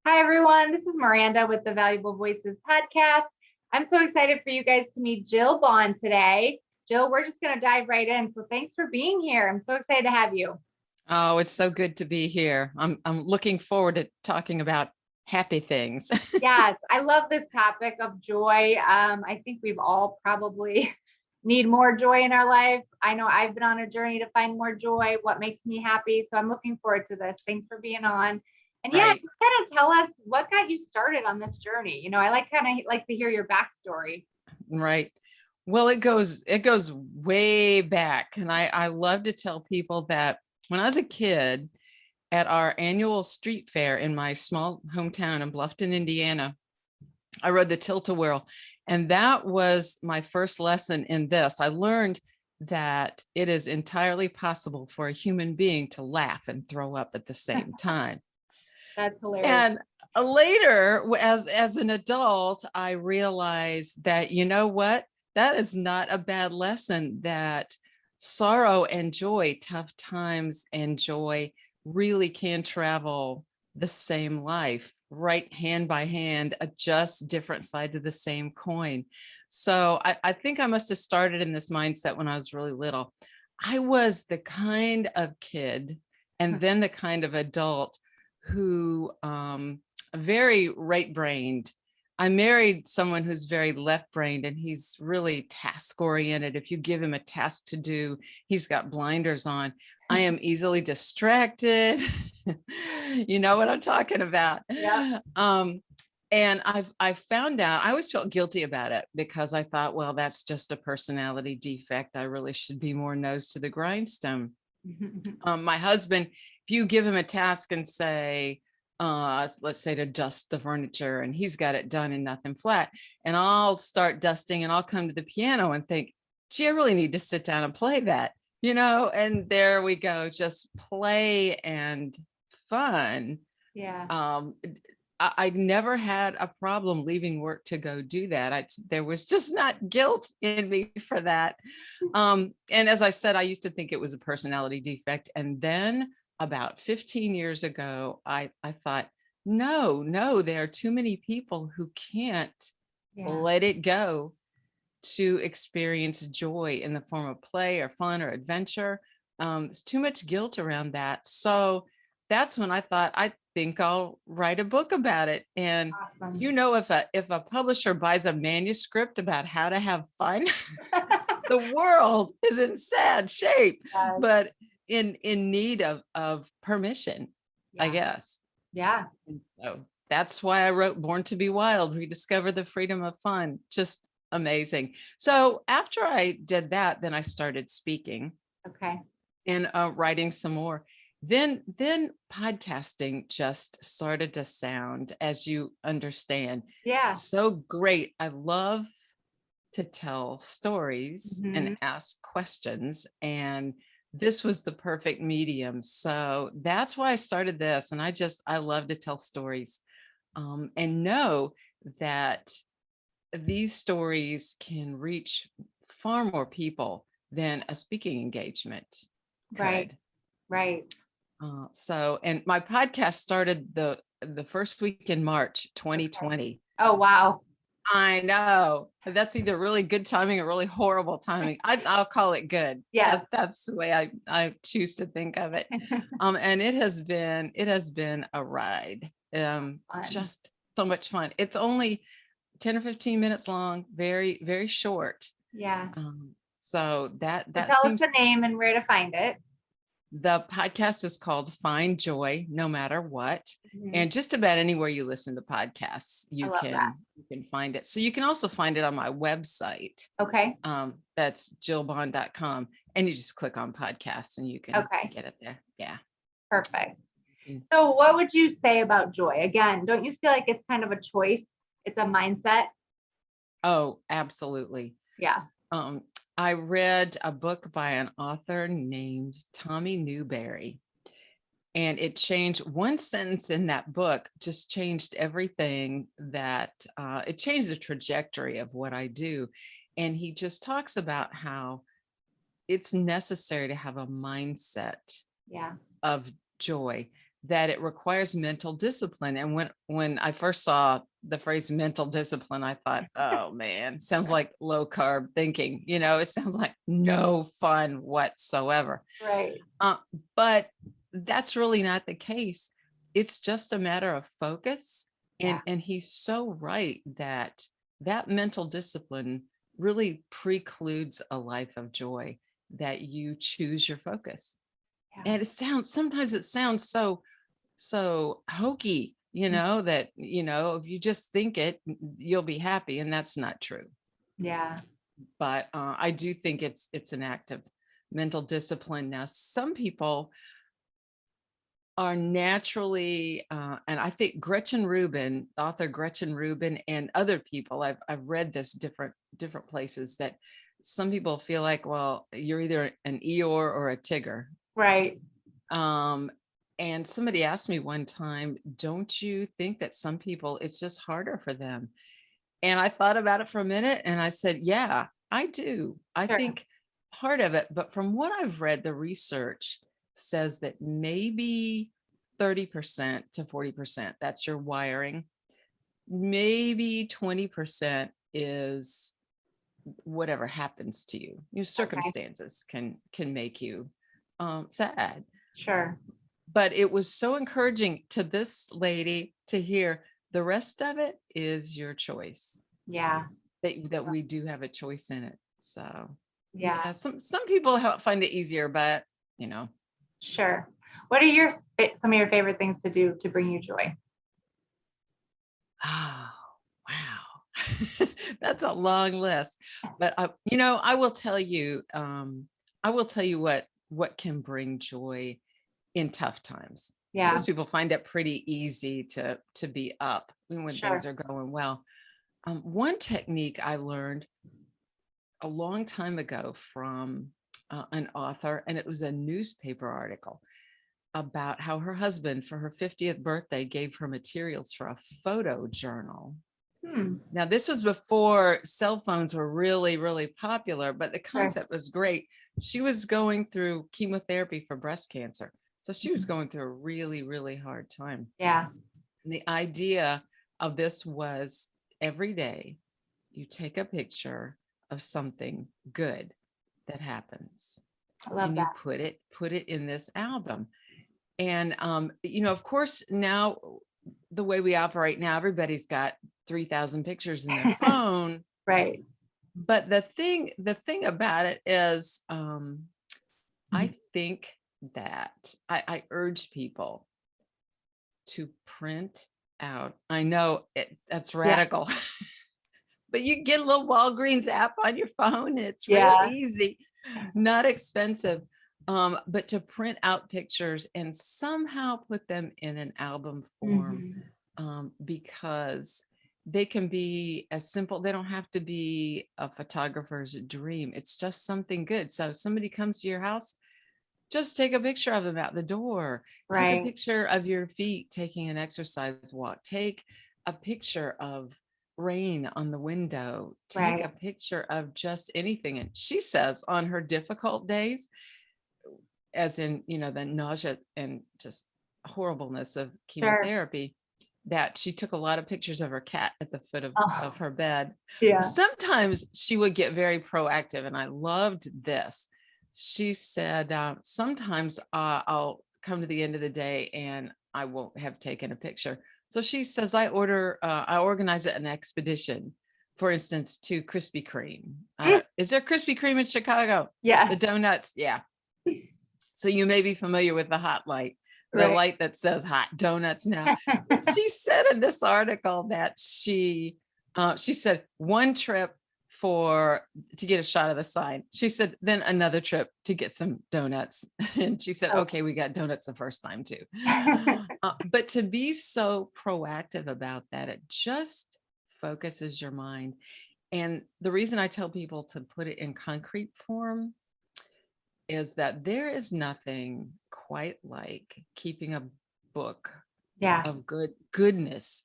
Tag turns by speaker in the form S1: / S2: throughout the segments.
S1: Hi, everyone. This is Miranda with the Valuable Voices podcast. I'm so excited for you guys to meet Jill Baughan today. Jill, we're just going to dive right in. So thanks for being here. I'm so excited to have you.
S2: Oh, it's so good to be here. I'm looking forward to talking about happy things.
S1: Yes, I love this topic of joy. I think we've all probably need more joy in our life. I know I've been on a journey to find more joy, what makes me happy. So I'm looking forward to this. Thanks for being on. And yeah,
S2: Right,
S1: just kind of tell us what got you started on this journey. I like to hear your backstory.
S2: right. Well, it goes way back. And I love to tell people that when I was a kid at our annual street fair in my small hometown in Bluffton, Indiana, I rode the tilt-a-whirl. And that was my first lesson in this. I learned that it is entirely possible for a human being to laugh and throw up at the same time.
S1: That's hilarious.
S2: And later, as an adult, I realized that, you know what, that is not a bad lesson, that sorrow and joy, tough times and joy really can travel the same life, right hand by hand, just different sides of the same coin. So I think I must have started in this mindset when I was really little. I was the kind of kid and then the kind of adult who very right-brained. I married someone who's very left-brained, and he's really task-oriented. If you give him a task to do, he's got blinders on. I am easily distracted. You know what I'm talking about.
S1: Yeah.
S2: And I found out, I always felt guilty about it because I thought, well, that's just a personality defect. I really should be more nose to the grindstone. My husband, if you give him a task and say, let's say to dust the furniture, and he's got it done in nothing flat, and I'll start dusting and I'll come to the piano and think, gee, I really need to sit down and play that, and there we go, just play and fun.
S1: Yeah.
S2: I never had a problem leaving work to go do that. There was just not guilt in me for that. And as I said, I used to think it was a personality defect. And then about 15 years ago, I thought, no, there are too many people who can't
S1: Yeah.
S2: let it go to experience joy in the form of play or fun or adventure. There's too much guilt around that. So that's when I thought, I think I'll write a book about it. And
S1: Awesome.
S2: if a publisher buys a manuscript about how to have fun, the world is in sad shape,
S1: Yes.
S2: but in need of permission, I
S1: Yeah.
S2: guess.
S1: Yeah.
S2: And so that's why I wrote Born to Be Wild, Rediscover the Freedom of Fun. Just amazing. So after I did that, then I started speaking
S1: Okay.
S2: and writing some more. Then podcasting just started to sound, as you understand,
S1: Yeah.
S2: so great. I love to tell stories and
S1: Mhm.
S2: ask questions, and this was the perfect medium. So that's why I started this. And I love to tell stories, and know that these stories can reach far more people than a speaking engagement
S1: Right.
S2: could.
S1: Right.
S2: And my podcast started the first week in March 2020.
S1: Oh, wow.
S2: I know that's either really good timing or really horrible timing. I'll call it good.
S1: Yeah.
S2: That's the way I choose to think of it. And it has been a ride.
S1: Fun.
S2: Just so much fun. It's only 10 or 15 minutes long, very, very short.
S1: Yeah.
S2: So that
S1: So tell us
S2: seems,
S1: the name and where to find it.
S2: the podcast is called Find Joy No Matter What.
S1: Mhm.
S2: And just about anywhere you listen to podcasts,
S1: I love that.
S2: you can find it. So you can also find it on my website.
S1: Okay.
S2: That's jillbaughan.com. And you just click on podcasts and you can
S1: Okay.
S2: get it there. Yeah.
S1: Perfect. So what would you say about joy? Again, don't you feel like it's kind of a choice? It's a mindset?
S2: Oh, absolutely.
S1: Yeah.
S2: I read a book by an author named Tommy Newberry, and it changed one sentence in that book, just changed everything. It changed the trajectory of what I do. And he just talks about how it's necessary to have a mindset
S1: Yeah.
S2: of joy. that it requires mental discipline. And when I first saw the phrase mental discipline, I thought, oh man, sounds like low carb thinking. It sounds like no fun whatsoever.
S1: Right.
S2: But that's really not the case. It's just a matter of focus.
S1: Yeah.
S2: And he's so right that that mental discipline really precludes a life of joy, that you choose your focus.
S1: Yeah.
S2: And sometimes it sounds so hokey, that, if you just think it, you'll be happy. And that's not true.
S1: Yeah.
S2: But I do think it's an act of mental discipline. Now, some people are naturally, and I think Gretchen Rubin, author Gretchen Rubin, and other people, I've read this different places, that some people feel like, well, you're either an Eeyore or a Tigger.
S1: Right.
S2: And somebody asked me one time, don't you think that some people, it's just harder for them? And I thought about it for a minute and I said, yeah, I do. I
S1: Sure.
S2: think part of it, but from what I've read, the research says that maybe 30% to 40%, that's your wiring. Maybe 20% is whatever happens to you. Your circumstances can make you sad.
S1: Sure.
S2: But it was so encouraging to this lady to hear the rest of it is your choice.
S1: Yeah.
S2: That we do have a choice in it. So
S1: Yeah.
S2: some people find it easier, but
S1: Sure. What are some of your favorite things to do to bring you joy?
S2: oh wow. That's a long list. But I will tell you, what can bring joy in tough times.
S1: Yeah.
S2: Most people find it pretty easy to be up when
S1: Sure.
S2: things are going well. One technique I learned a long time ago from an author, and it was a newspaper article about how her husband, for her 50th birthday, gave her materials for a photo journal. Now, this was before cell phones were really, really popular, but the concept was great. She was going through chemotherapy for breast cancer. So she was going through a really, really hard time.
S1: Yeah.
S2: And the idea of this was every day you take a picture of something good that happens.
S1: I love
S2: and
S1: that.
S2: you put it in this album. And of course, now the way we operate now, everybody's got 3,000 pictures in their phone.
S1: Right.
S2: But the thing about it is, I think that I urge people to print out. I know that's radical, but you get a little Walgreens app on your phone. And it's real easy, not expensive. But to print out pictures and somehow put them in an album form, because they can be as simple. They don't have to be a photographer's dream. It's just something good. So if somebody comes to your house, just take a picture of them out the door.
S1: Right.
S2: Take a picture of your feet taking an exercise walk. Take a picture of rain on the window. Take a picture of just anything. And she says on her difficult days, as in, the nausea and just horribleness of chemotherapy, that she took a lot of pictures of her cat at the foot of her bed.
S1: Yeah.
S2: Sometimes she would get very proactive, and I loved this. She said, sometimes I'll come to the end of the day and I won't have taken a picture. So she says, I organize an expedition, for instance, to Krispy Kreme. Is there Krispy Kreme in Chicago?
S1: Yeah.
S2: The donuts. Yeah. So you may be familiar with the hot light, the light that says hot donuts now. She said in this article that she said one trip to get a shot of the sign. She said, then another trip to get some donuts. And she said, okay, we got donuts the first time too. But to be so proactive about that, it just focuses your mind. And the reason I tell people to put it in concrete form is that there is nothing quite like keeping a book of goodness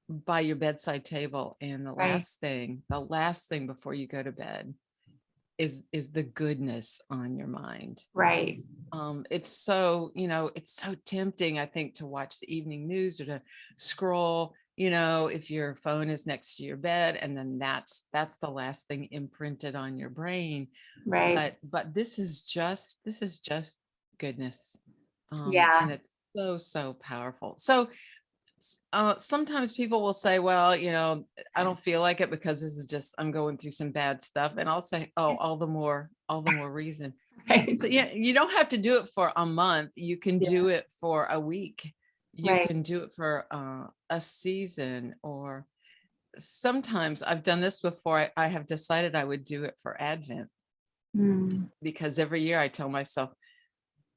S2: by your bedside table. And the last thing before you go to bed is the goodness on your mind.
S1: Right.
S2: It's so, it's so tempting, I think, to watch the evening news or to scroll, if your phone is next to your bed, and then that's the last thing imprinted on your brain.
S1: Right.
S2: But this is just goodness.
S1: Yeah.
S2: And it's so powerful. So sometimes people will say, well, I don't feel like it because this is just, I'm going through some bad stuff. And I'll say, oh, all the more reason.
S1: Right.
S2: So yeah, you don't have to do it for a month. You can
S1: Yeah.
S2: do it for a week. You
S1: Right.
S2: can do it for a season, or sometimes I've done this before. I have decided I would do it for Advent,
S1: Mm.
S2: because every year I tell myself,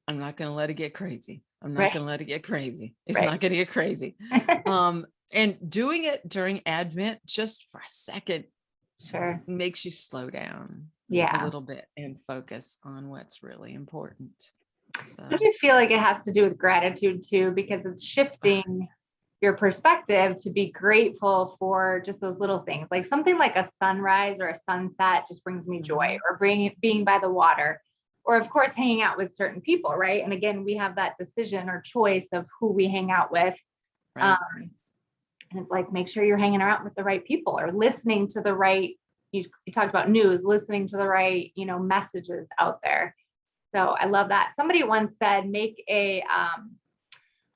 S2: I'm not going to let it get crazy. I'm not
S1: Right.
S2: going to let it get crazy. It's
S1: Right.
S2: not going to get crazy. And doing it during Advent just for a second
S1: Sure.
S2: makes you slow down a
S1: Yeah.
S2: little bit and focus on what's really important. So
S1: I do feel like it has to do with gratitude too, because it's shifting your perspective to be grateful for just those little things. Like something like a sunrise or a sunset just brings me joy,
S2: Mhm.
S1: or being by the water, or of course hanging out with certain people, right? And again, we have that decision or choice of who we hang out with.
S2: Right.
S1: And it's like, make sure you're hanging out with the right people, or listening to the right, you talked about news, listening to the right, messages out there. So I love that. Somebody once said, make a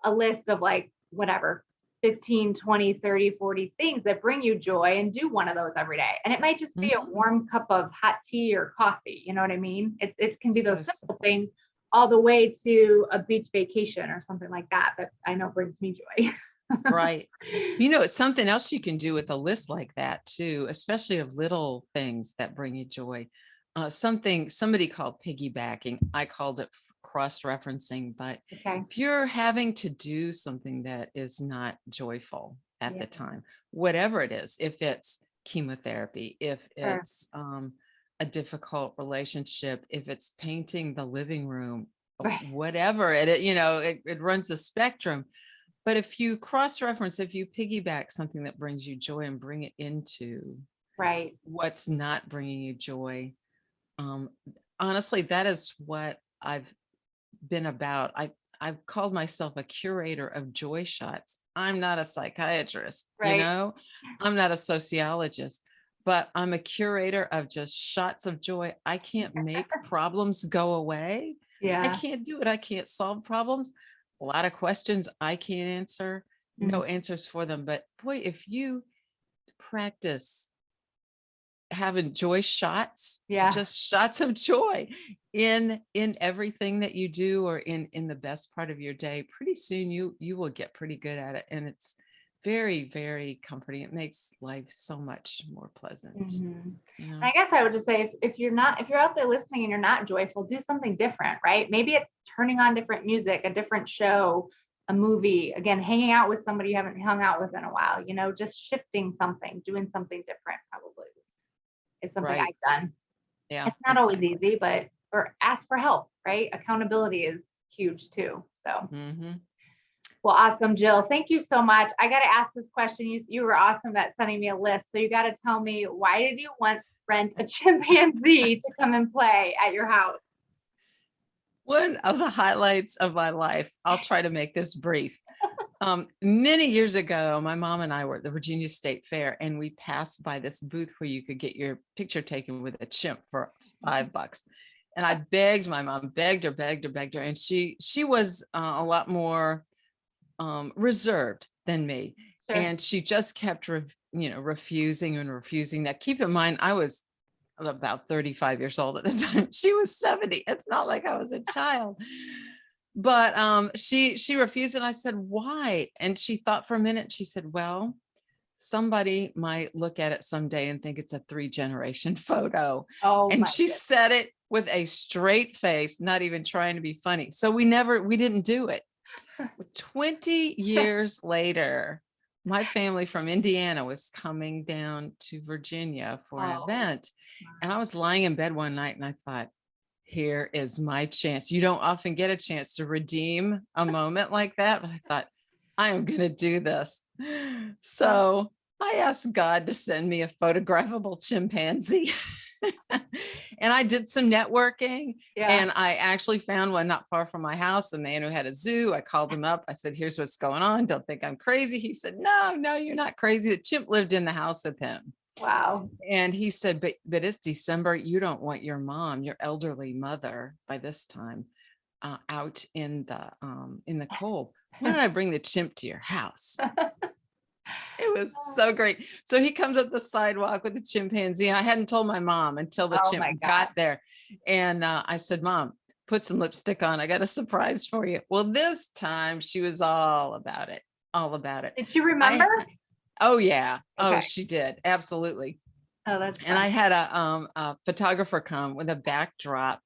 S1: list of like whatever, 15, 20, 30, 40 things that bring you joy, and do one of those every day. And it might just be a
S2: Mhm.
S1: warm cup of hot tea or coffee. You know what I mean? It can be those
S2: So
S1: simple
S2: simple.
S1: things, all the way to a beach vacation or something like that I know brings me joy.
S2: Right. It's something else you can do with a list like that too, especially of little things that bring you joy. Somebody called piggybacking. I called it cross-referencing. But
S1: Okay.
S2: if you're having to do something that is not joyful at
S1: Yeah.
S2: the time, whatever it is, if it's chemotherapy, if
S1: Sure.
S2: it's a difficult relationship, if it's painting the living room,
S1: Right.
S2: whatever it runs the spectrum. But if you cross-reference, if you piggyback something that brings you joy and bring it into
S1: Right.
S2: what's not bringing you joy, um, honestly, that is what I've been about. I've called myself a curator of joy shots. I'm not a psychiatrist,
S1: Right.
S2: I'm not a sociologist, but I'm a curator of just shots of joy. I can't make problems go away. I
S1: Yeah.
S2: can't do it. I can't solve problems. A lot of questions I can't answer,
S1: Mhm.
S2: no answers for them. But boy, if you practice having joy shots,
S1: Yeah.
S2: just shots of joy in everything that you do, or in the best part of your day, pretty soon you will get pretty good at it. And it's very, very comforting. It makes life so much more pleasant.
S1: Mhm.
S2: you know
S1: I guess I would just say, if you're out there listening and you're not joyful, do something different, right? Maybe it's turning on different music, a different show, a movie, again, hanging out with somebody you haven't hung out with in a while, just shifting something, doing something different probably is something
S2: right.
S1: I've done.
S2: Yeah,
S1: It's not always
S2: exactly.
S1: easy, or ask for help, right? Accountability is huge too. So,
S2: Hmm.
S1: well, awesome, Jill. Thank you so much. I got to ask this question. You were awesome at sending me a list. So you got to tell me, why did you once rent a chimpanzee to come and play at your house?
S2: One of the highlights of my life, I'll try to make this brief. Many years ago, my mom and I were at the Virginia State Fair, and we passed by this booth where you could get your picture taken with a chimp for $5. And I begged my mom, begged her, and she was a lot more reserved than me,
S1: Sure.
S2: and she just kept refusing and refusing. Now, keep in mind, I was about 35 years old at the time. She was 70. It's not like I was a child. But she refused, and I said, why? And she thought for a minute. She said, well, somebody might look at it someday and think it's a 3-generation photo.
S1: Oh
S2: And
S1: my
S2: she
S1: goodness.
S2: said it with a straight face, not even trying to be funny. So we didn't do it. 20 years later, my family from Indiana was coming down to Virginia for an
S1: Oh
S2: event. And I
S1: my.
S2: was lying in bed one night and I thought, here is my chance. You don't often get a chance to redeem a moment like that. But I thought, I am going to do this. So I asked God to send me a photographable chimpanzee. And I did some networking,
S1: Yeah.
S2: and I actually found one not far from my house, a man who had a zoo. I called him up. I said, here's what's going on. Don't think I'm crazy. He said, no, you're not crazy. The chimp lived in the house with him.
S1: Wow.
S2: And he said, but it's December. You don't want your mom, your elderly mother by this time, out in the cold. Why don't I bring the chimp to your house? It was so great. So he comes up the sidewalk with the chimpanzee. And I hadn't told my mom until the
S1: Oh
S2: chimp
S1: my God.
S2: got there. And I said, Mom, put some lipstick on. I got a surprise for you. Well, this time she was all about it. All about it.
S1: Did she remember?
S2: Oh, yeah. Oh,
S1: Okay.
S2: she did. Absolutely.
S1: Oh, that's
S2: And I
S1: fun.
S2: had a photographer come with a backdrop.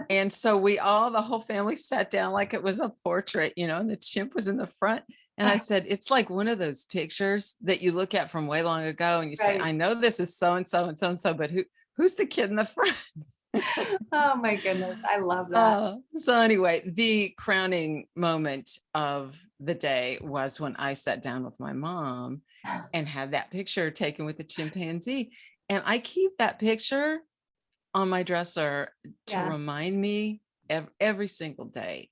S2: And so the whole family sat down like it was a portrait, and the chimp was in the front. And I said, it's like one of those pictures that you look at from way long ago and you say,
S1: Right.
S2: I know this is so and so and so and so, but who's the kid in the front?
S1: Oh my goodness. I love that.
S2: So anyway, the crowning moment of the day was when I sat down with my mom and had that picture taken with the chimpanzee. And I keep that picture on my dresser to
S1: Yeah.
S2: remind me every single day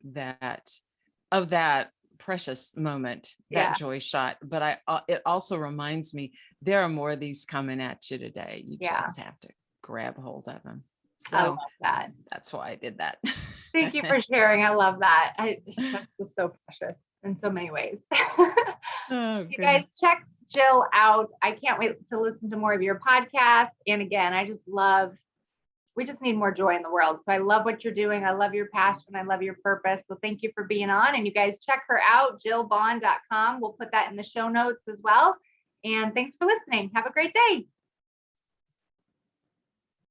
S2: of that precious moment, that
S1: Yeah.
S2: joy shot. But it also reminds me there are more of these coming at you today. You
S1: Yeah.
S2: just have to grab hold of them.
S1: I
S2: So
S1: love that.
S2: that's why I did that.
S1: Thank you for sharing. I love that. That's just so precious in so many ways.
S2: Oh,
S1: You guys
S2: goodness.
S1: check Jill out. I can't wait to listen to more of your podcast. And again, we just need more joy in the world. So I love what you're doing. I love your passion. I love your purpose. So thank you for being on. And you guys check her out, jillbaughan.com. We'll put that in the show notes as well. And thanks for listening. Have a great day.